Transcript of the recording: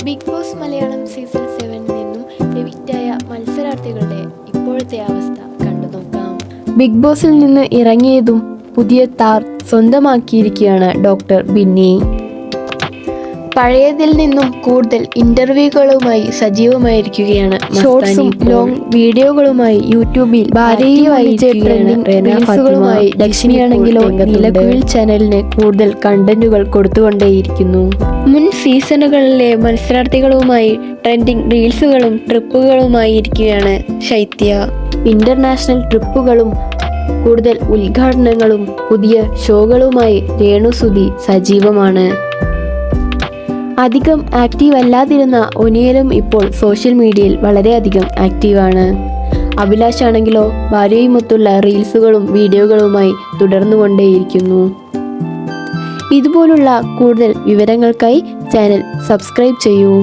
Big boss Malayalam season 7 നിന്നും എവിക്റ്റായ മത്സരാർത്ഥികളുടെ ഇപ്പോഴത്തെ അവസ്ഥ കണ്ടു നോക്കാം. ബിഗ് ബോസിൽ നിന്ന് ഇറങ്ങിയതും പുതിയ താർ സ്വന്തമാക്കിയിരിക്കുകയാണ് ഡോക്ടർ ബിന്നി. പഴയതിൽ നിന്നും കൂടുതൽ ഇന്റർവ്യൂകളുമായി സജീവമായിരിക്കുകയാണ്. ഷോർട്സും ലോങ് വീഡിയോകളുമായി യൂട്യൂബിൽ ഭാര്യയുമായി ലക്ഷ്മിയാണെങ്കിലോ നീലക്കുയിൽ ചാനലിന് കൂടുതൽ കണ്ടന്റുകൾ കൊടുത്തുകൊണ്ടേയിരിക്കുന്നു. മുൻ സീസണുകളിലെ മത്സരാർത്ഥികളുമായി ട്രെൻഡിങ് റീൽസുകളും ട്രിപ്പുകളുമായി ഇരിക്കുകയാണ് ശൈത്യ. ഇന്റർനാഷണൽ ട്രിപ്പുകളും കൂടുതൽ ഉദ്ഘാടനങ്ങളും പുതിയ ഷോകളുമായി രേണുസുതി സജീവമാണ്. അധികം ആക്റ്റീവ് അല്ലാതിരുന്ന ഒനിയലും ഇപ്പോൾ സോഷ്യൽ മീഡിയയിൽ വളരെയധികം ആക്റ്റീവാണ്. അഭിലാഷ് ആണെങ്കിലോ ഭാര്യയുമൊത്തുള്ള റീൽസുകളും വീഡിയോകളുമായി തുടർന്നുകൊണ്ടേയിരിക്കുന്നു. ഇതുപോലുള്ള കൂടുതൽ വിവരങ്ങൾക്കായി ചാനൽ സബ്സ്ക്രൈബ് ചെയ്യൂ.